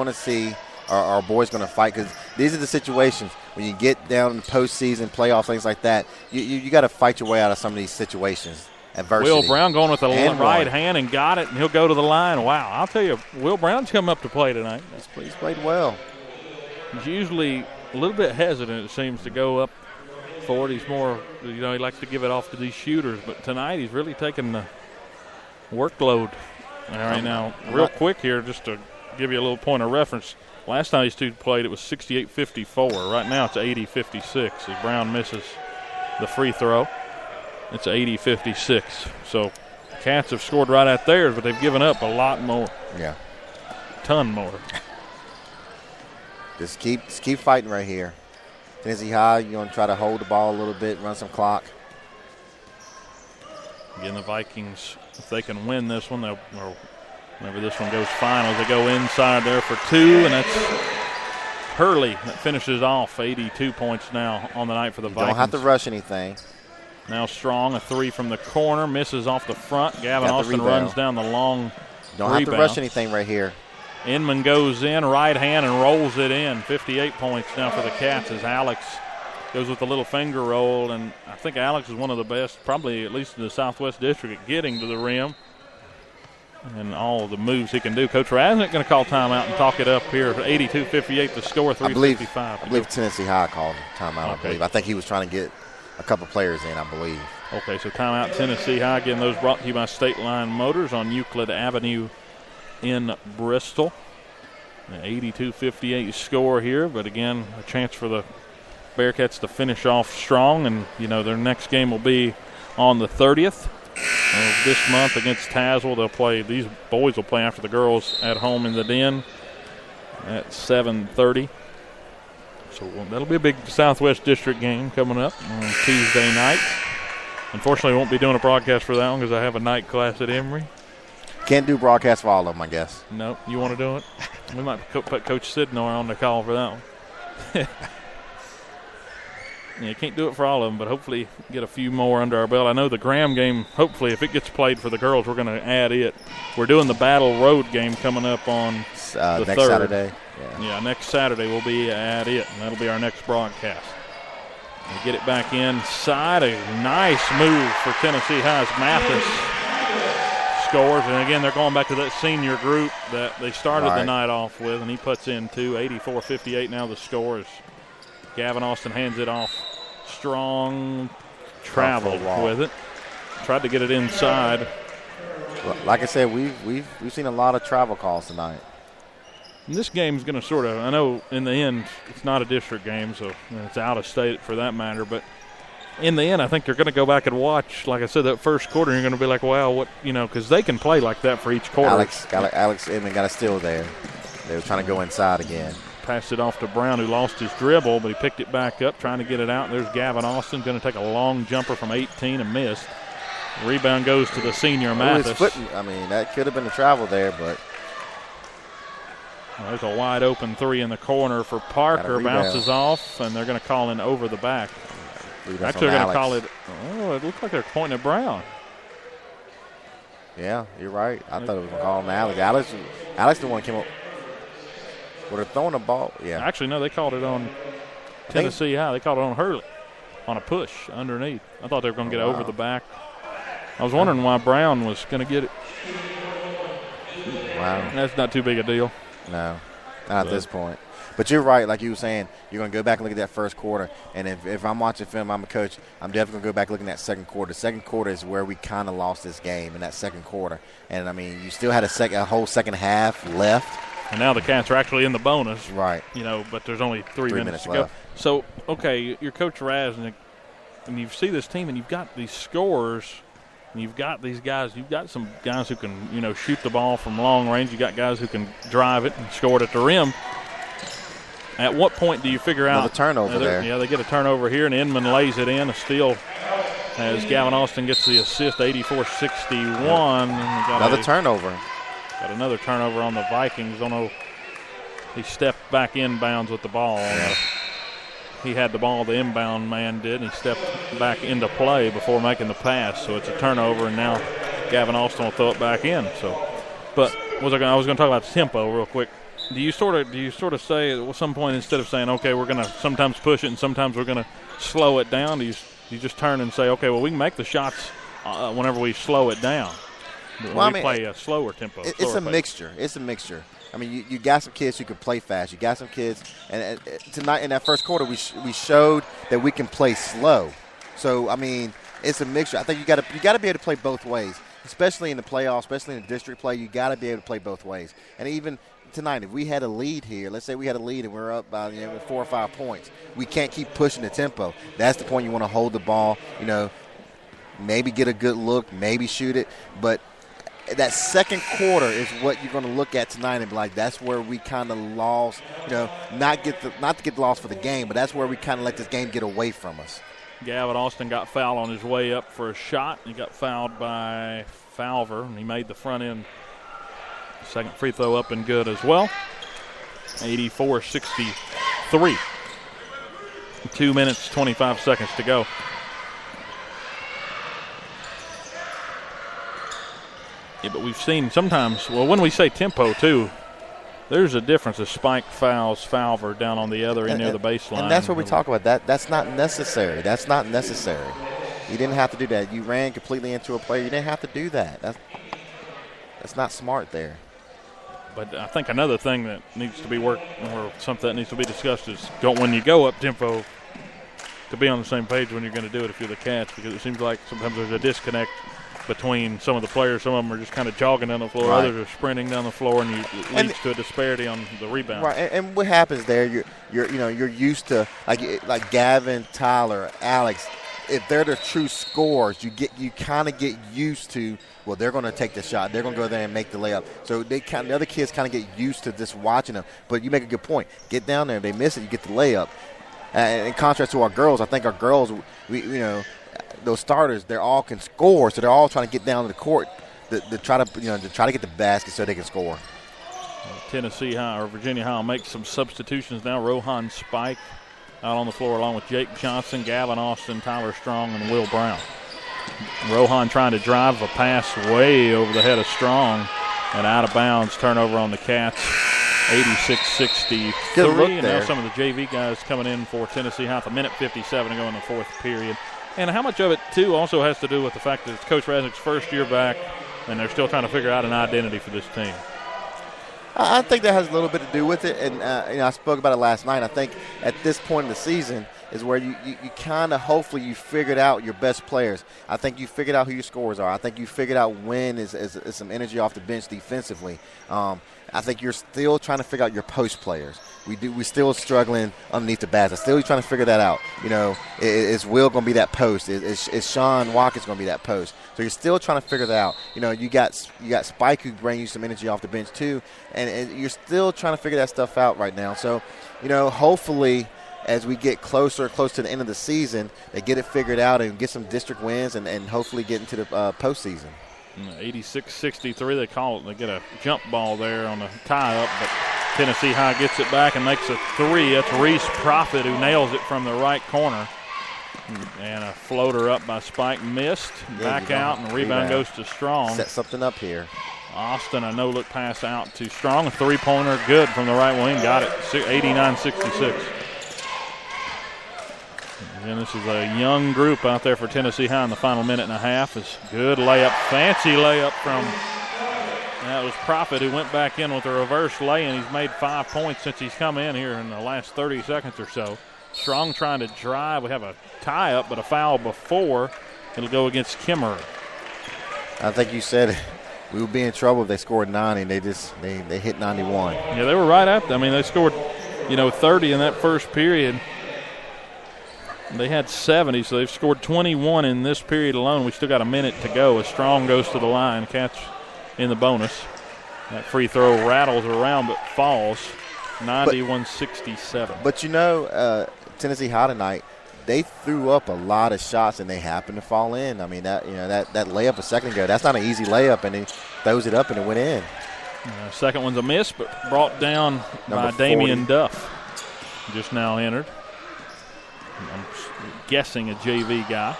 going to see our boys going to fight, because these are the situations when you get down in the postseason, playoffs, things like that. You got to fight your way out of some of these situations. Adversity. Will Brown going with the right hand and got it, and he'll go to the line. Wow, I'll tell you, Will Brown's come up to play tonight. He's played well. He's usually a little bit hesitant, it seems, to go up for it. He's more, he likes to give it off to these shooters, but tonight he's really taking the workload. All right, now, real quick here, just to give you a little point of reference. Last time these two played, it was 68-54. Right now, it's 80-56 as Brown misses the free throw. It's 80-56. So, Cats have scored right at theirs, but they've given up a lot more. Yeah. Ton more. Just keep fighting right here. Tennessee High, you're going to try to hold the ball a little bit, run some clock. Again, the Vikings, if they can win this one, or whenever this one goes finals, they go inside there for two, and that's Hurley that finishes off 82 points now on the night for the Vikings. Don't have to rush anything. Now Strong, a three from the corner, misses off the front. Gavin Austin runs down the long Don't have to rush anything right here. Inman goes in, right hand, and rolls it in. 58 points now for the Cats as Alex goes with the little finger roll, and I think Alex is one of the best, probably at least in the Southwest District, at getting to the rim and all of the moves he can do. Coach Rasnick going to call timeout and talk it up here. 82-58 to score, 3:55. I believe Tennessee High called timeout, I believe. I think he was trying to get a couple players in, I believe. Okay, so timeout Tennessee High. Again, those brought to you by State Line Motors on Euclid Avenue in Bristol. An 82-58 score here, but again, a chance for the Bearcats to finish off strong, and their next game will be on the 30th of this month against Tazewell. They'll play, these boys will play after the girls at home in the Den at 7:30. So that'll be a big Southwest District game coming up on Tuesday night. Unfortunately, I won't be doing a broadcast for that one because I have a night class at Emory. Can't do broadcast for all of them, I guess. No, you want to do it? We might put Coach Sidnor on the call for that one. Yeah, can't do it for all of them, but hopefully get a few more under our belt. I know the Graham game, hopefully, if it gets played for the girls, we're going to add it. We're doing the Battle Road game coming up on the next 3rd. Saturday. Yeah, next Saturday we'll be at it, and that'll be our next broadcast. We get it back inside. A nice move for Tennessee High's Mathis scores. And, again, they're going back to that senior group that they started the night off with, and he puts in two. 84-58 now the score is Gavin Austin hands it off. Strong traveled with it. Tried to get it inside. Like I said, we've seen a lot of travel calls tonight. And this game's going to sort of, I know in the end it's not a district game, so it's out of state for that matter, but in the end I think they're going to go back and watch, like I said, that first quarter, and you're going to be like, wow, what, because they can play like that for each quarter. Alex Inman got a steal there. They were trying to go inside again. Passed it off to Brown, who lost his dribble, but he picked it back up, trying to get it out. There's Gavin Austin, going to take a long jumper from 18 and missed. Rebound goes to the senior Mathis. That could have been a travel there, but there's a wide open three in the corner for Parker. Bounces off, and they're going to call in over the back. Actually, they're going to call it. Oh, it looks like they're pointing at Brown. Yeah, you're right. I thought it was going to call him Alex. Alex the one came up. Would have thrown the ball. Yeah. Actually, no, they called it on Tennessee High. They called it on Hurley on a push underneath. I thought they were going to get over the back. I was wondering why Brown was going to get it. Wow. That's not too big a deal. No, not at this point. But you're right, like you were saying, you're going to go back and look at that first quarter. And if I'm watching film, I'm a coach, I'm definitely going to go back looking at that second quarter. The second quarter is where we kind of lost this game, in that second quarter. And, you still had a whole second half left. And now the Cats are actually in the bonus. Right. But there's only three minutes to go. So, okay, you're Coach Rasnick, and you see this team, and you've got these scorers, and you've got these guys. You've got some guys who can, shoot the ball from long range. You've got guys who can drive it and score it at the rim. At what point do you figure out? Another turnover there. Yeah, they get a turnover here, and Inman lays it in. A steal as Gavin Austin gets the assist, 84-61. Another turnover. Got another turnover on the Vikings. Don't know. He stepped back inbounds with the ball. Yeah. He had the ball, the inbound man did, and he stepped back into play before making the pass. So it's a turnover, and now Gavin Austin will throw it back in. So, but I was going to talk about the tempo real quick. Do you sort of say at some point, instead of saying, okay, we're going to sometimes push it and sometimes we're going to slow it down, do you just turn and say, okay, well, we can make the shots whenever we slow it down? When we play a slower tempo. It's a mixture. It's a mixture. I mean, you got some kids who can play fast. You got some kids, and tonight in that first quarter, we showed that we can play slow. So I mean, it's a mixture. I think you got to be able to play both ways, especially in the playoffs, especially in the district play. You got to be able to play both ways. And even tonight, if we had a lead here, let's say we had a lead and we're up by 4 or 5 points, we can't keep pushing the tempo. That's the point. You want to hold the ball, maybe get a good look, maybe shoot it. But that second quarter is what you're going to look at tonight and be like, that's where we kind of lost, not to get lost for the game, but that's where we kind of let this game get away from us. Gavin Austin got fouled on his way up for a shot. He got fouled by Falver, and he made the front end second free throw up and good as well. 84-63. 2 minutes, 25 seconds to go. Yeah, but we've seen sometimes, when we say tempo too, there's a difference of Spike fouls Falver down on the other end near the baseline. And that's what we talk about. That's not necessary. That's not necessary. You didn't have to do that. You ran completely into a player. You didn't have to do that. That's not smart there. But I think another thing that needs to be worked, or something that needs to be discussed, is when you go up tempo, to be on the same page when you're going to do it if you're the Cats, because it seems like sometimes there's a disconnect between some of the players. Some of them are just kind of jogging down the floor. Right. Others are sprinting down the floor, and it leads to a disparity on the rebound. Right, and what happens there? You're used to like Gavin, Tyler, Alex. If they're the true scorers, you kind of get used to. Well, they're going to take the shot. They're going to go there and make the layup. So the other kids kind of get used to just watching them. But you make a good point. Get down there. If they miss it, you get the layup. In contrast to our girls, I think our girls, those starters, they all can score, so they're all trying to get down to the court to try to get the basket so they can score. Tennessee High or Virginia High will make some substitutions now. Rohan Spike out on the floor along with Jake Johnson, Gavin Austin, Tyler Strong, and Will Brown. Rohan trying to drive a pass way over the head of Strong and out of bounds. Turnover on the Cats. 86-63. Good look and there. Now some of the JV guys coming in for Tennessee High. A minute 57 to go in the fourth period. And how much of it, too, also has to do with the fact that it's Coach Resnick's first year back, and they're still trying to figure out an identity for this team. I think that has a little bit to do with it, and I spoke about it last night. I think at this point in the season is where you kind of hopefully you figured out your best players. I think you figured out who your scorers are. I think you figured out when is some energy off the bench defensively. I think you're still trying to figure out your post players. We're still struggling underneath the basket. Still trying to figure that out. Is Will going to be that post? Is Sean Watkins going to be that post? So you're still trying to figure that out. You got Spike who brings you some energy off the bench too, and you're still trying to figure that stuff out right now. So, hopefully as we get close to the end of the season, they get it figured out and get some district wins and hopefully get into the postseason. 86-63, they get a jump ball there on the tie-up, but Tennessee High gets it back and makes a three. That's Reese Profit who nails it from the right corner. And a floater up by Spike missed. Back out, and the rebound goes to Strong. Set something up here. Austin, a no-look pass out to Strong. A three-pointer good from the right wing. Got it, 89-66. And this is a young group out there for Tennessee High in the final minute and a half. It's good layup, fancy layup from, that was Profit who went back in with a reverse lay, and he's made 5 points since he's come in here in the last 30 seconds or so. Strong trying to drive. We have a tie-up, but a foul before. It'll go against Kimmerer. I think you said we would be in trouble if they scored 90, and they hit 91. Yeah, they were right at that. I mean, they scored, 30 in that first period. They had 70, so they've scored 21 in this period alone. We still got a minute to go as Strong goes to the line. Cats in the bonus. That free throw rattles around but falls. 91-67. But Tennessee High tonight, they threw up a lot of shots and they happened to fall in. I mean, that layup a second ago, that's not an easy layup, and he throws it up and it went in. Second one's a miss, but brought down by Damian Duff. Just now entered. I'm guessing a JV guy.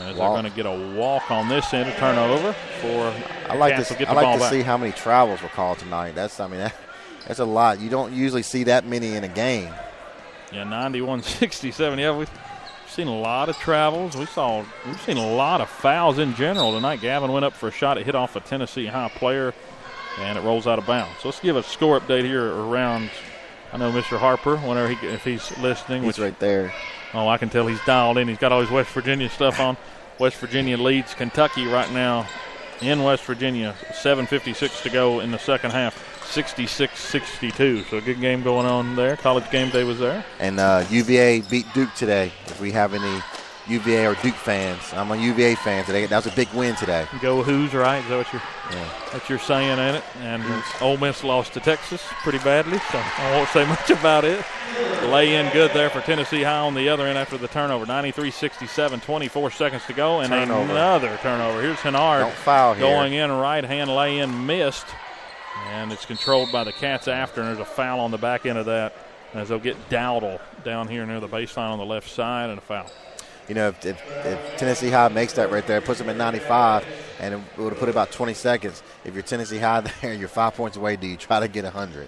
They're going to get a walk on this end, a turnover for. I like to see how many travels were called tonight. That's a lot. You don't usually see that many in a game. Yeah, 91-67. Yeah, we've seen a lot of travels. We've seen a lot of fouls in general tonight. Gavin went up for a shot. It hit off a Tennessee High player, and it rolls out of bounds. So let's give a score update here around. I know Mr. Harper, whenever if he's listening. He's right there. Oh, I can tell he's dialed in. He's got all his West Virginia stuff on. West Virginia leads Kentucky right now in West Virginia. 7:56 to go in the second half. 66-62. So a good game going on there. College game day was there. And UVA beat Duke today. If we have any UVA or Duke fans, I'm a UVA fan today. That was a big win today. Go Who's, right? Is that what you're saying, ain't it? And Ole Miss lost to Texas pretty badly, so I won't say much about it. Lay in good there for Tennessee High on the other end after the turnover. 93-67, 24 seconds to go, and another turnover. Here's Hennard. Don't foul here. Going in, right hand lay in, missed. And it's controlled by the Cats after, and there's a foul on the back end of that as they'll get Dowdle down here near the baseline on the left side, and a foul. You know, if Tennessee High makes that right there, puts them at 95, and it would have put about 20 seconds. If you're Tennessee High there, you're 5 points away. Do you try to get 100?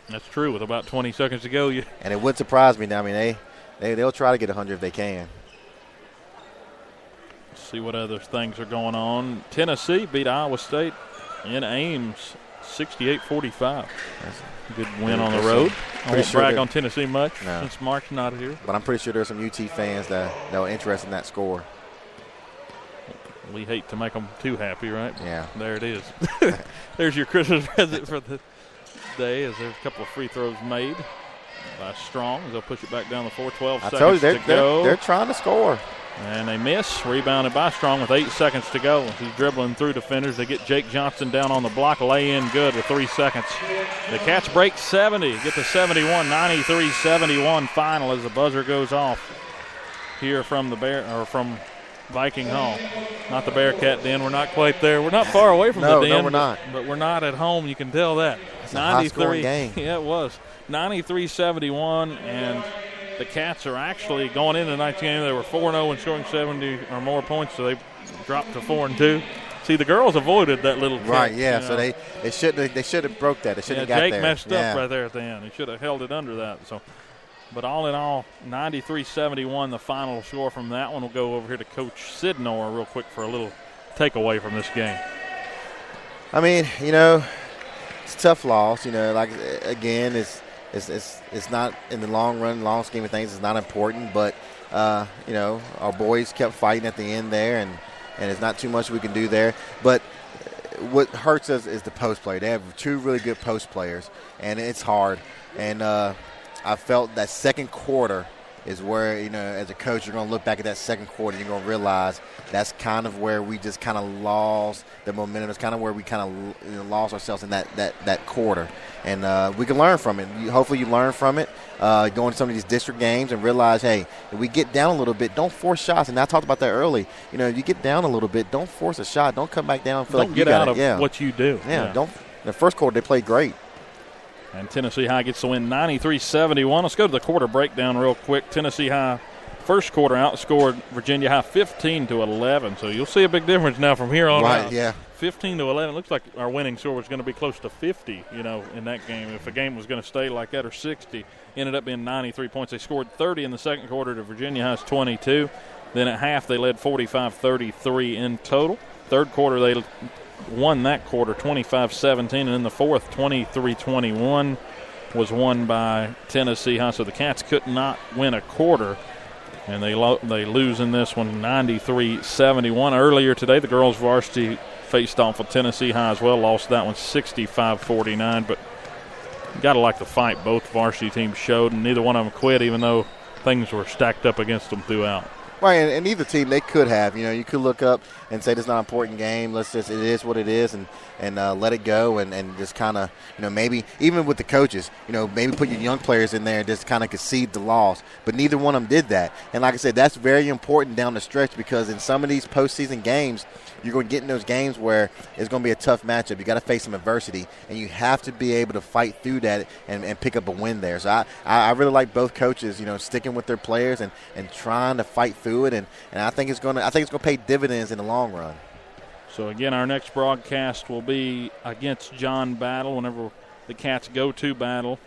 That's true. With about 20 seconds to go, and it would surprise me. I mean, they'll try to get 100 if they can. Let's see what other things are going on. Tennessee beat Iowa State in Ames 68-45. That's a good win on the road. I won't brag on Tennessee much since Mark's not here. But I'm pretty sure there's some UT fans that are interested in that score. We hate to make them too happy, right? Yeah. There it is. There's your Christmas present for the day, as there's a couple of free throws made by Strong. They'll push it back down the floor. 12 seconds to go. They're trying to score. And they miss. Rebounded by Strong with 8 seconds to go. He's dribbling through defenders. They get Jake Johnson down on the block. Lay in good with 3 seconds. The Cats break 70. Get to 71. 93-71 final as the buzzer goes off here from from Viking Hall. Not the Bearcat Den. We're not quite there. We're not far away from the den. No, we're not. But we're not at home. You can tell that. It's a high-scoring game. Yeah, it was. 93-71, and the Cats are actually going into tonight's game. They were 4-0 and scoring 70 or more points, so they dropped to 4-2. See, the girls avoided that little kick. Right, yeah. So they should have broke that. They should have got Jake there. Jake messed up right there at the end. He should have held it under that. So, but all in all, 93-71, the final score from that one. We'll go over here to Coach Sidnor real quick for a little takeaway from this game. I mean, it's a tough loss. Like again, it's not in the long run, long scheme of things. It's not important, but our boys kept fighting at the end there, and it's not too much we can do there. But what hurts us is the post play. They have 2 really good post players, and it's hard. And I felt that second quarter is where, as a coach, you're going to look back at that second quarter and you're going to realize that's kind of where we just kind of lost the momentum. It's kind of where we kind of lost ourselves in that quarter. And we can learn from it. Hopefully you learn from it, going to some of these district games and realize, hey, if we get down a little bit, don't force shots. And I talked about that early. If you get down a little bit, don't force a shot. Don't come back down and feel like you got it. Don't get out of what you do. Yeah, don't. In the first quarter, they played great. And Tennessee High gets the win 93-71. Let's go to the quarter breakdown real quick. Tennessee High first quarter outscored Virginia High 15-11. So you'll see a big difference now from here on out. Right, yeah. 15-11. Looks like our winning score was going to be close to 50, in that game. If the game was going to stay like that, or 60, ended up being 93 points. They scored 30 in the second quarter to Virginia High's 22. Then at half, they led 45-33 in total. Third quarter, they won that quarter 25-17, and in the fourth, 23-21 was won by Tennessee High. So the Cats could not win a quarter, and they lose in this one 93-71. Earlier today, the girls varsity faced off with Tennessee High as well, lost that one 65-49. But you got to like the fight both varsity teams showed, and neither one of them quit, even though things were stacked up against them throughout. Right, and either team, they could have. You could look up and say this is not an important game. It is what it is, and let it go, and just kind of, maybe even with the coaches, maybe put your young players in there and just kind of concede the loss. But neither one of them did that. And like I said, that's very important down the stretch, because in some of these postseason games, you're going to get in those games where it's going to be a tough matchup. You got to face some adversity, and you have to be able to fight through that and pick up a win there. So I really like both coaches, sticking with their players and trying to fight through it, and I think it's going to pay dividends in the long run. So again, our next broadcast will be against John Battle whenever the Cats' go-to battle